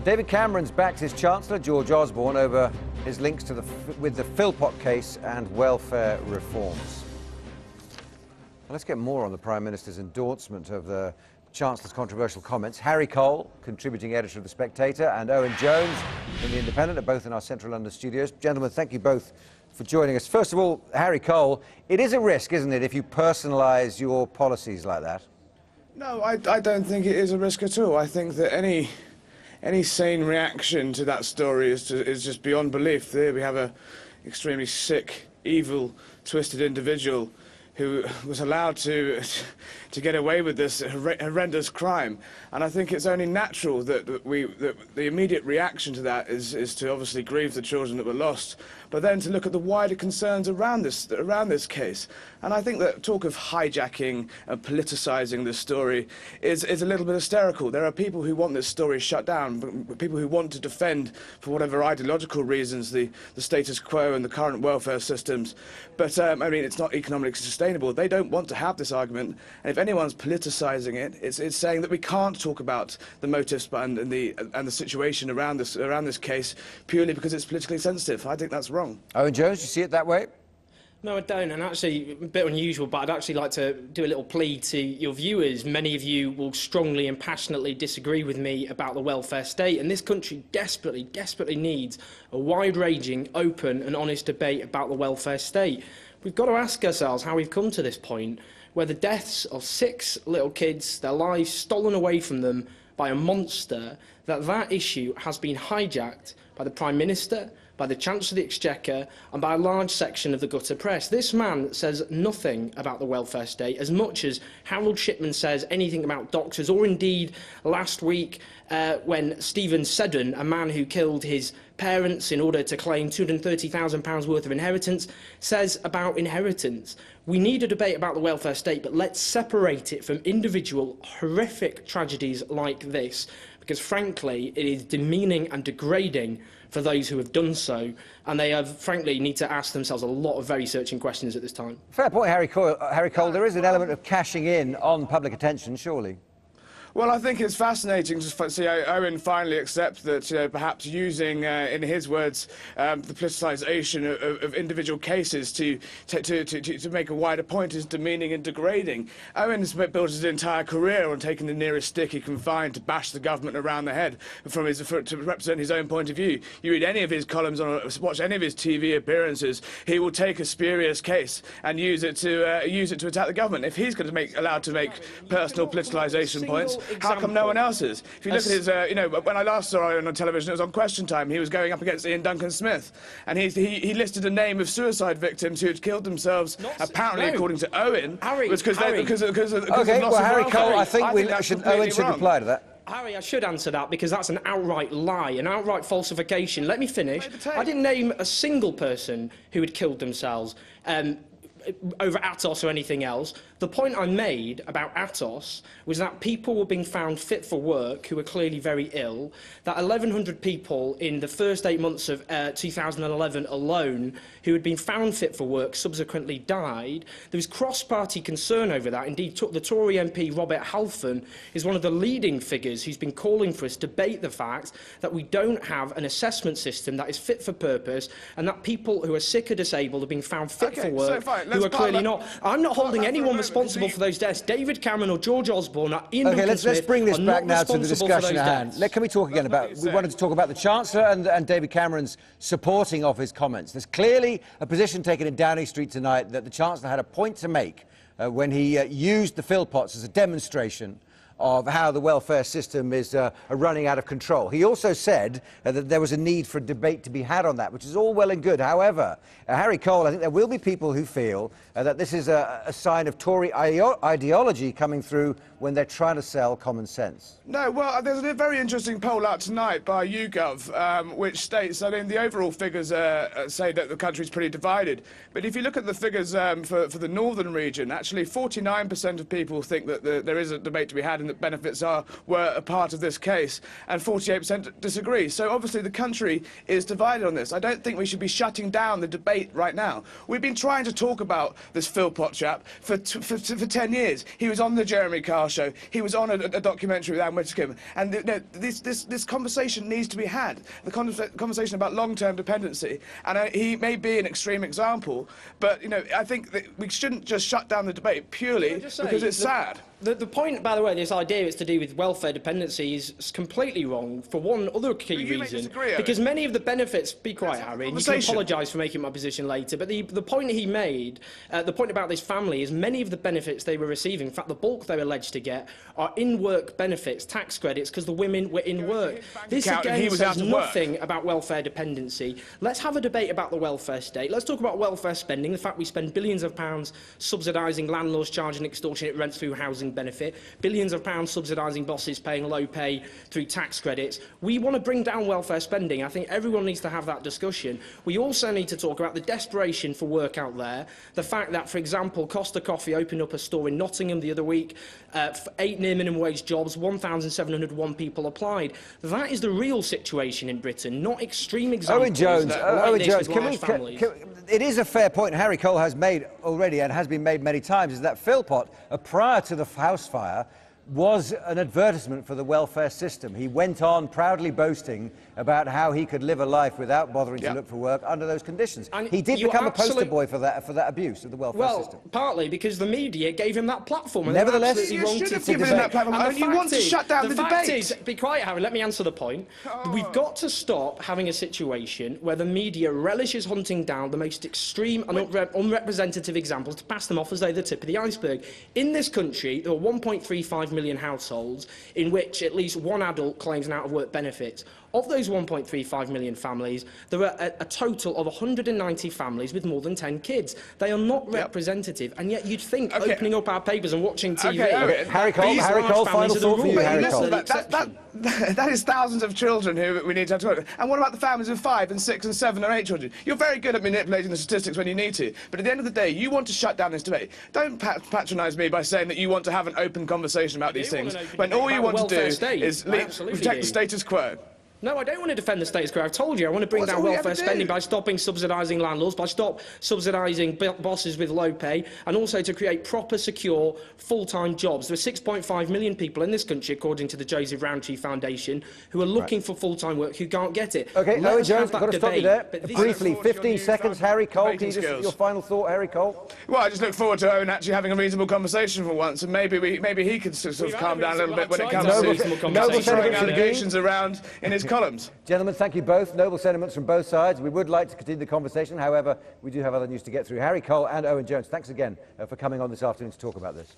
David Cameron's backed his Chancellor, George Osborne, over his links to with the Phillpot case and welfare reforms. Now, let's get more on the Prime Minister's endorsement of the Chancellor's controversial comments. Harry Cole, contributing editor of The Spectator, and Owen Jones from The Independent are both in our central London studios. Gentlemen, thank you both for joining us. First of all, Harry Cole, it is a risk, isn't it, if you personalise your policies like that? No, I don't think it is a risk at all. I think that any sane reaction to that story is just beyond belief. There we have a extremely sick, evil, twisted individual who was allowed to get away with this horrendous crime. And I think it's only natural that the immediate reaction to that is to obviously grieve the children that were lost, but then to look at the wider concerns around this case. And I think that talk of hijacking and politicising this story is a little bit hysterical. There are people who want this story shut down, people who want to defend, for whatever ideological reasons, the status quo and the current welfare systems. But, I mean, it's not economically sustainable. They don't want to have this argument. And if anyone's politicising it, it's saying that we can't talk about the motives and the situation around this case purely because it's politically sensitive. I think that's wrong. Owen Jones, you see it that way? No, I don't, and actually, a bit unusual, but I'd actually like to do a little plea to your viewers. Many of you will strongly and passionately disagree with me about the welfare state, and this country desperately, desperately needs a wide-ranging, open and honest debate about the welfare state. We've got to ask ourselves how we've come to this point, where the deaths of 6 little kids, their lives stolen away from them by a monster, that issue has been hijacked by the Prime Minister, by the Chancellor of the Exchequer and by a large section of the gutter press. This man says nothing about the welfare state as much as Harold Shipman says anything about doctors, or indeed last week when Stephen Seddon, a man who killed his parents in order to claim £230,000 worth of inheritance, says about inheritance. We need a debate about the welfare state, but let's separate it from individual horrific tragedies like this, because frankly it is demeaning and degrading for those who have done so, and they have, frankly, need to ask themselves a lot of very searching questions at this time. Fair point, Harry Cole. There is an element of cashing in on public attention, surely. Well, I think it's fascinating to see Owen finally accept that perhaps using, in his words, the politicisation of individual cases to make a wider point is demeaning and degrading. Owen's built his entire career on taking the nearest stick he can find to bash the government around the head to represent his own point of view. You read any of his columns or watch any of his TV appearances, he will take a spurious case and use it to attack the government. If he's going to allowed to make personal politicisation points, how come no one else is? If you look at his, when I last saw him on television, it was on Question Time. He was going up against Ian Duncan Smith, and he listed a name of suicide victims who had killed themselves. Apparently, according to Owen, was because of loss of Harry welfare. Cole, I think Owen should reply to that. Harry, I should answer that because that's an outright lie, an outright falsification. Let me finish. I didn't name a single person who had killed themselves over Atos or anything else. The point I made about Atos was that people were being found fit for work who were clearly very ill, that 1,100 people in the first 8 months of 2011 alone who had been found fit for work subsequently died. There was cross-party concern over that. Indeed, the Tory MP Robert Halfon is one of the leading figures who's been calling for us to debate the fact that we don't have an assessment system that is fit for purpose, and that people who are sick or disabled are being found fit for work who are clearly not. I'm not holding anyone responsible for those deaths. David Cameron or George Osborne or Ian Duncan Smith let's bring this back now to the discussion at hand. Can we talk again about, we wanted to talk about the Chancellor and David Cameron's supporting of his comments. There's clearly a position taken in Downing Street tonight that the Chancellor had a point to make when he used the Phillpots as a demonstration of how the welfare system is running out of control. He also said that there was a need for a debate to be had on that, which is all well and good. However, Harry Cole, I think there will be people who feel that this is a sign of Tory ideology coming through when they're trying to sell common sense. No, well, there's a very interesting poll out tonight by YouGov, which states, I mean, the overall figures say that the country's pretty divided. But if you look at the figures for the northern region, actually 49% of people think that there is a debate to be had in benefits were a part of this case, and 48% disagree. So obviously the country is divided on this. I don't think we should be shutting down the debate right now. We've been trying to talk about this Phillpot chap for 10 years. He was on the Jeremy Carr show. He was on a documentary with Anne Whitcomb. And this conversation needs to be had. The conversation about long-term dependency. And he may be an extreme example, but I think that we shouldn't just shut down the debate purely because it's sad. The point, by the way, this idea it's to do with welfare dependency is completely wrong for one other key reason. Because many of the benefits... Be quiet, Harry. You can apologise for making my position later. But the point he made, the point about this family, is many of the benefits they were receiving, in fact, the bulk they're alleged to get, are in-work benefits, tax credits, because the women were in work. This, again, says nothing about welfare dependency. Let's have a debate about the welfare state. Let's talk about welfare spending, the fact we spend billions of pounds subsidising landlords charging extortionate rents through housing benefit, billions of pounds subsidising bosses paying low pay through tax credits. We want to bring down welfare spending. I think everyone needs to have that discussion. We also need to talk about the desperation for work out there, the fact that, for example, Costa Coffee opened up a store in Nottingham the other week, 8 near minimum wage jobs, 1,701 people applied. That is the real situation in Britain, not extreme examples. Owen Jones, it is a fair point Harry Cole has made already and has been made many times, is that Phillpot, prior to the house fire, was an advertisement for the welfare system. He went on proudly boasting about how he could live a life without bothering to look for work under those conditions. And he did become a poster boy for that abuse of the welfare system. Well, partly because the media gave him that platform. And nevertheless, you should have given him that platform. And you want to shut down the debate. Be quiet, Harry. Let me answer the point. We've got to stop having a situation where the media relishes hunting down the most extreme and unrepresentative examples to pass them off as they're the tip of the iceberg. In this country, there are 1.35 million households in which at least one adult claims an out-of-work benefit. Of those 1.35 million families, there are a total of 190 families with more than 10 kids. They are not representative, and yet you'd think opening up our papers and watching TV... Harry Cole, final thought for you, Harry Cole. That is thousands of children who we need to have to work with. And what about the families of 5 and 6 and 7 or 8 children? You're very good at manipulating the statistics when you need to, but at the end of the day, you want to shut down this debate. Don't patronise me by saying that you want to have an open conversation about these things, when all you want to do is protect the status quo. No, I don't want to defend the status quo. I've told you I want to bring down welfare spending by stopping subsidising landlords, by subsidising bosses with low pay, and also to create proper, secure, full-time jobs. There are 6.5 million people in this country, according to the Joseph Rowntree Foundation, who are looking for full-time work who can't get it. OK, Owen Jones, I've got to stop you there. Briefly, 15 seconds. Harry Cole, can you just, your final thought, Harry Cole? Well, I just look forward to Owen actually having a reasonable conversation for once, and maybe he can sort of calm down a little bit when it comes to throwing allegations around in his columns. Gentlemen, thank you both. Noble sentiments from both sides. We would like to continue the conversation. However, we do have other news to get through. Harry Cole and Owen Jones, thanks again for coming on this afternoon to talk about this.